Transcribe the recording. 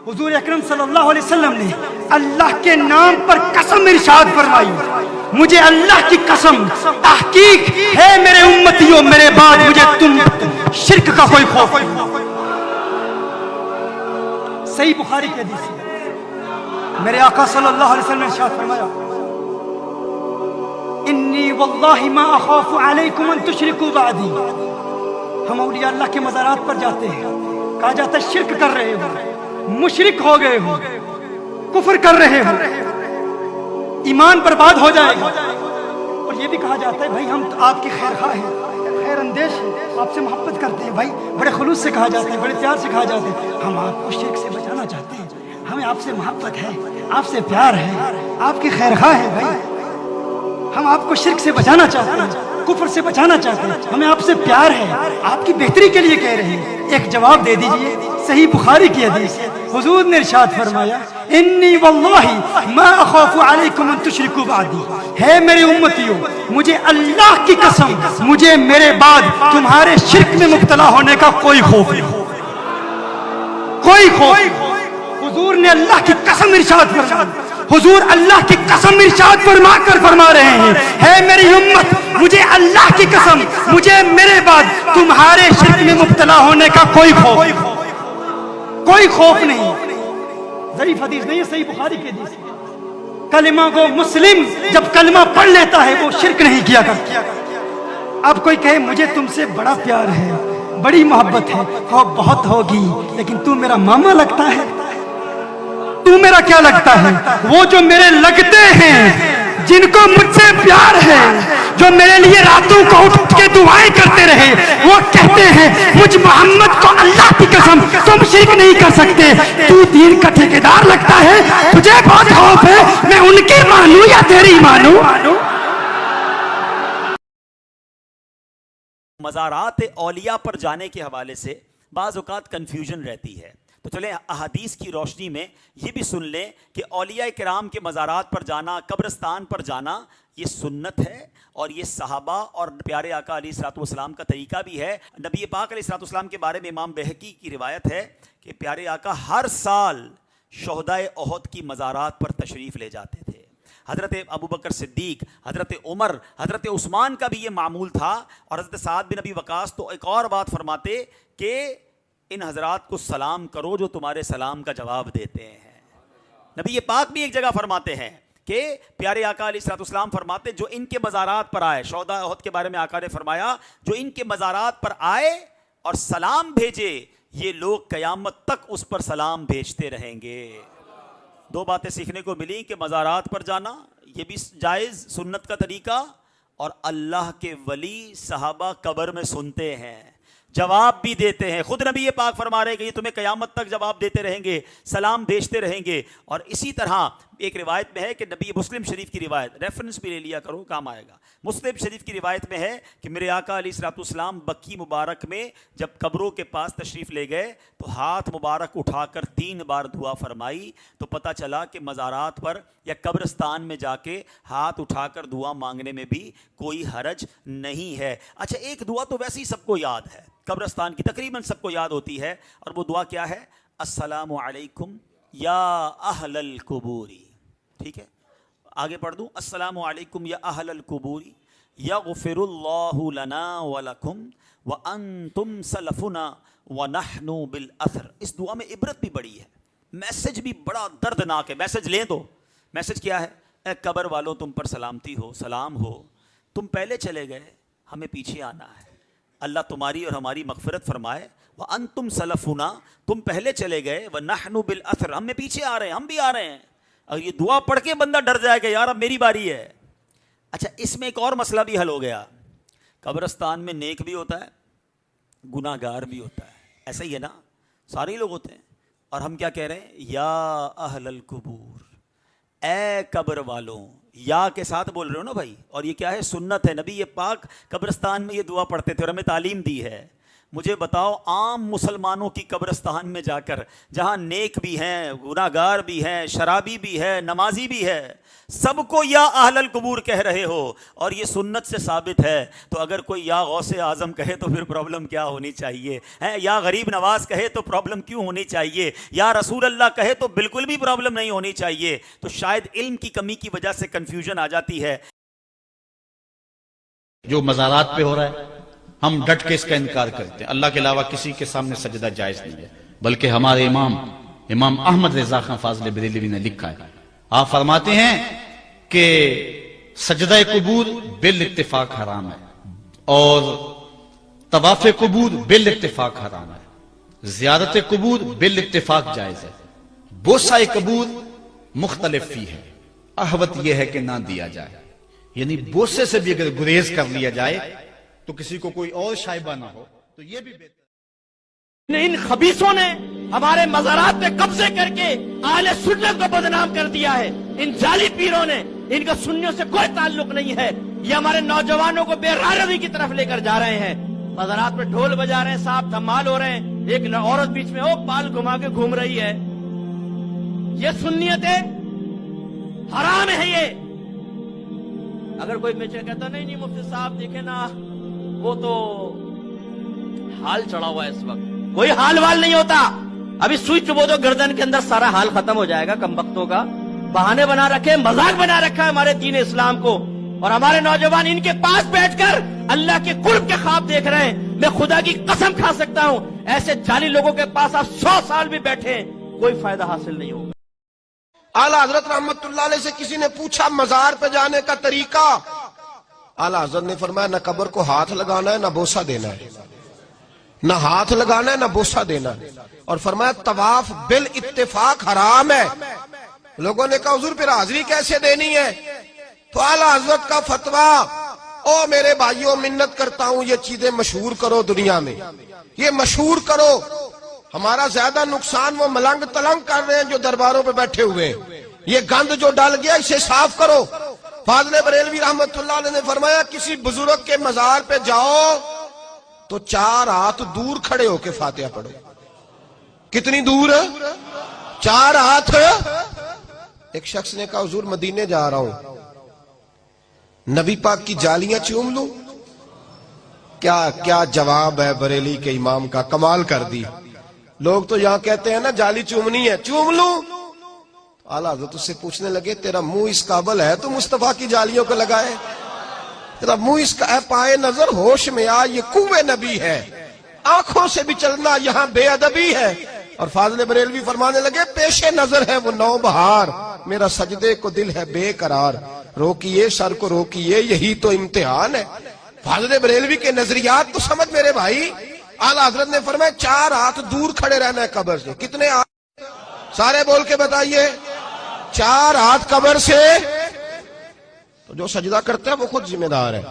हुजूर अकरम सल्लल्लाहु अलैहि वसल्लम ने अल्लाह के नाम पर कसम इरशाद फरमाई, मुझे अल्लाह की कसम तहकीक है मेरे उम्मतियों, मेरे बाद मुझे तुम शिर्क का कोई खौफ नहीं। सही बुखारी की हदीस है, मेरे आका सल्लल्लाहु अलैहि वसल्लम ने इरशाद फरमाया, इन्नी वल्लाहि मा अखाफु अलैकुम अन तुशरिकू बादी। हम औलिया अल्लाह के मज़ारात पर जाते हैं, कहा जाता है शिर्क कर रहे हो, मुशरिक हो गए हो, कुफ्र कर रहे हो, ईमान बर्बाद हो जाएगा। और ये भी कहा जाता है भाई हम तो आपकी खैर खा हैं, खैर अंदेश हैं, आपसे मोहब्बत करते हैं। भाई बड़े खुलूस से कहा जाता है, बड़े प्यार से कहा जाता है, हम आपको शिर्क से बचाना चाहते हैं, हमें आपसे मोहब्बत है, आपसे प्यार है, आपकी खैर खा है भाई, हम आपको शिर्क से बचाना चाहते हैं, कुफ्र से बचाना चाहते हैं, हमें आपसे प्यार है, आपकी बेहतरी के लिए कह रहे हैं। एक जवाब दे दीजिए, सही बुखारी की हदीस है, हुजूर ने इरशाद फरमाया, इन्नी वल्लाहि मा अखाफु अलैकुम अन तुशरिकू बादी। है मेरे उम्मतियों, मुझे अल्लाह की कसम, मुझे मेरे बाद तुम्हारे शिर्क में मुब्तला होने का कोई खौफ नहीं, कोई खौफ। हुजूर ने अल्लाह की कसम इरशाद फरमाई, हुजूर अल्लाह की कसम इरशाद फरमा कर फरमा रहे हैं, है मेरी उम्मत, मुझे अल्लाह की कसम, मुझे मेरे बाद तुम्हारे शिर्क में मुब्तला होने का कोई खौफ, कोई खौफ नहीं। ज़ईफ़ हदीस नहीं है, सही बुखारी की हदीस है। कलिमा को मुस्लिम जब कलिमा पढ़ लेता है वो शिर्क नहीं किया करता। अब कोई कहे मुझे तुमसे बड़ा प्यार है, बड़ी मोहब्बत है, हो बहुत होगी, लेकिन तू मेरा मामा लगता है, तू मेरा क्या लगता है? वो जो मेरे लगते हैं, जिनको मुझसे प्यार है, जो मेरे लिए रातों को उठ के दुआएं करते रहे, वो कहते हैं मुझ मोहम्मद को अल्लाह की कसम तुम शिर्क नहीं कर सकते, तू दीन का ठेकेदार लगता है, तुझे बहुत खौफ है, मैं उनकी मानूं या तेरी मानूं? मज़ारात औलिया पर जाने के हवाले से बाज़ औक़ात कन्फ्यूजन रहती है, तो चलें अहादीस की रोशनी में ये भी सुन लें कि औलिया किराम के मज़ारात पर जाना, कब्रिस्तान पर जाना, ये सुन्नत है और ये सहाबा और प्यारे आका अलैहिस्सलाम का तरीका भी है। नबी पाक अलैहिस्सलाम के बारे में इमाम बहकी की रिवायत है कि प्यारे आका हर साल शोहदाए ओहद की मज़ारात पर तशरीफ़ ले जाते थे। हज़रत अबू बकर सिद्दीक, हज़रत उमर, हज़रत उस्मान का भी ये मामूल था, और हज़रत साद बिन अबी वक़ास तो एक और बात फरमाते कि इन हज़रात को सलाम करो जो तुम्हारे सलाम का जवाब देते हैं। नबी पाक भी एक जगह फरमाते हैं कि प्यारे आका अलैहिस्सलाम फरमाते जो इनके मज़ारात पर आए, शोहदा उहद के बारे में आका ने फरमाया, जो इनके मज़ारात पर आए और सलाम भेजे, ये लोग क़यामत तक उस पर सलाम भेजते रहेंगे। दो बातें सीखने को मिली कि मज़ारात पर जाना ये भी जायज़ सुन्नत का तरीका, और अल्लाह के वली सहाबा कब्र में सुनते हैं, जवाब भी देते हैं। खुद नबी पाक फरमा रहे हैं कि ये तुम्हें क़यामत तक जवाब देते रहेंगे, सलाम भेजते रहेंगे। और इसी तरह एक रिवायत में है कि नबी, मुस्लिम शरीफ की रिवायत, रेफरेंस भी ले लिया करो काम आएगा, मुस्लिम शरीफ की रिवायत में है कि मेरे आका अलैहिस्सलाम बक्की मुबारक में जब कब्रों के पास तशरीफ़ ले गए तो हाथ मुबारक उठाकर 3 बार दुआ फरमाई, तो पता चला कि मज़ारात पर या कब्रिस्तान में जाके हाथ उठाकर दुआ मांगने में भी कोई हरज नहीं है। अच्छा, एक दुआ तो वैसे ही सबको याद है, कब्रिस्तान की तकरीबन सबको याद होती है, और वो दुआ क्या है? अस्सलामु अलैकुम या अहलल कुबूरी। ठीक है, आगे पढ़ दूँ, अस्सलामु अलैकुम या अहलल कुबूरी यग़फ़िरुल्लाहु लना व लकुम व अंतुम सलफ़ुना व नहनु बिल अथर। इस दुआ में इबरत भी बड़ी है, मैसेज भी बड़ा दर्दनाक है। मैसेज लें तो मैसेज क्या है? ए कब्र वालों, तुम पर सलामती हो, सलाम हो, तुम पहले चले गए, हमें पीछे आना है, अल्लाह तुम्हारी और हमारी मग़फ़िरत फरमाए। व अंतुम सलफ़ुना, तुम पहले चले गए, व नहनु बिल अथर, हम में पीछे आ रहे हैं, हम भी आ रहे हैं। और ये दुआ पढ़ के बंदा डर जाएगा, यार अब मेरी बारी है। अच्छा, इसमें एक और मसला भी हल हो गया, कब्रिस्तान में नेक भी होता है, गुनाहगार भी होता है, ऐसा ही है ना, सारे ही लोग होते हैं। और हम क्या कह रहे हैं? या अहलल कुबूर, ए कब्र वालों, या के साथ बोल रहे हो ना भाई। और ये क्या है? सुन्नत है, नबी ये पाक कब्रिस्तान में ये दुआ पढ़ते थे और हमें तालीम दी है। مجھے بتاؤ عام مسلمانوں کی قبرستان میں جا کر، جہاں نیک بھی ہیں، گناہگار بھی ہیں، شرابی بھی ہے، نمازی بھی ہے، سب کو یا اہل القبور کہہ رہے ہو، اور یہ سنت سے ثابت ہے، تو اگر کوئی یا غوث اعظم کہے تو پھر پرابلم کیا ہونی چاہیے؟ یا غریب نواز کہے تو پرابلم کیوں ہونی چاہیے؟ یا رسول اللہ کہے تو بالکل بھی پرابلم نہیں ہونی چاہیے؟ تو شاید علم کی کمی کی وجہ سے کنفیوژن آ جاتی ہے۔ جو مزارات پہ ہو رہا ہے ہم ڈٹ کے اس کا انکار کرتے ہیں۔ اللہ کے علاوہ کسی کے سامنے سجدہ جائز نہیں ہے، بلکہ ہمارے امام احمد رضا خان فاضل بریلوی نے لکھا ہے، آپ فرماتے ہیں کہ سجدہ قبور بالاتفاق حرام ہے، اور طواف قبور بالاتفاق حرام ہے، زیارت قبور بالاتفاق جائز ہے، بوسہ قبور مختلف فی ہے، احوط یہ ہے کہ نہ دیا جائے، یعنی بوسے سے بھی اگر گریز کر لیا جائے تو کسی کو کوئی اور شائبہ نہ ہو تو یہ بھی بہتر۔ ان خبیثوں نے ہمارے مزارات پہ قبضے کر کے اہل سنت کو بدنام کر دیا ہے، ان جعلی پیروں نے، ان کا سنیوں سے کوئی تعلق نہیں ہے، یہ ہمارے نوجوانوں کو بے راروی کی طرف لے کر جا رہے ہیں، مزارات پہ ڈھول بجا رہے ہیں، صاحب دھمال ہو رہے ہیں، ایک عورت بیچ میں پال گھما کے گھوم رہی ہے، یہ سنیتیں حرام ہے۔ یہ اگر کوئی میچے کہتا نہیں مفتی صاحب دیکھیں نا وہ تو حال چڑھا ہوا ہے اس وقت، کوئی حال وال نہیں ہوتا، ابھی سوئی چبو دو گردن کے اندر سارا حال ختم ہو جائے گا۔ کم وقتوں کا بہانے بنا رکھے، مذاق بنا رکھا ہے ہمارے دین اسلام کو، اور ہمارے نوجوان ان کے پاس بیٹھ کر اللہ کے قرب کے خواب دیکھ رہے ہیں۔ میں خدا کی قسم کھا سکتا ہوں ایسے جعلی لوگوں کے پاس آپ 100 سال بھی بیٹھے کوئی فائدہ حاصل نہیں ہوگا۔ اعلیٰ حضرت رحمت اللہ علیہ سے کسی نے پوچھا مزار پہ جانے کا طریقہ، اعلیٰ حضرت نے فرمایا نہ قبر کو ہاتھ لگانا ہے نہ بوسہ دینا ہے، نہ ہاتھ لگانا ہے نہ بوسہ دینا ہے، اور فرمایا طواف بالاتفاق حرام ہے۔ لوگوں نے کہا حضور پھر حاضری کیسے دینی ہے؟ تو اعلیٰ حضرت کا فتویٰ، او میرے بھائیوں منت کرتا ہوں یہ چیزیں مشہور کرو دنیا میں، یہ مشہور کرو، ہمارا زیادہ نقصان وہ ملنگ تلنگ کر رہے ہیں جو درباروں پہ بیٹھے ہوئے ہیں، یہ گند جو ڈال گیا اسے صاف کرو۔ فاضل بریلوی رحمت اللہ علیہ نے فرمایا کسی بزرگ کے مزار پہ جاؤ تو 4 ہاتھ دور کھڑے ہو کے فاتحہ پڑھو۔ کتنی دور؟ 4 ہاتھ۔ ایک شخص نے کہا حضور مدینے جا رہا ہوں، نبی پاک کی جالیاں چوم لوں؟ کیا جواب ہے بریلی کے امام کا، کمال کر دی۔ لوگ تو یہاں کہتے ہیں نا جالی چومنی ہے، چوم لوں؟ اعلیٰ حضرت اس سے پوچھنے لگے تیرا منہ اس قابل ہے تو مصطفیٰ کی جالیوں کو لگائے؟ تیرا منہ اس کا ہے، پائے نظر ہوش میں آ، یہ کوے نبی ہے، آنکھوں سے بھی چلنا یہاں بے ادبی ہے۔ اور فاضل بریلوی فرمانے لگے پیش نظر ہے وہ نو بہار، میرا سجدے کو دل ہے بے قرار، روکیے سر کو روکیے یہی تو امتحان ہے۔ فاضل بریلوی کے نظریات تو سمجھ میرے بھائی۔ اعلیٰ حضرت نے فرمایا 4 ہاتھ دور کھڑے رہنا ہے قبر سے۔ کتنے ہاتھ؟ سارے بول کے بتائیے۔ 4 ہاتھ قبر سے۔ تو جو سجدہ کرتا ہے وہ خود ذمہ دار ہے،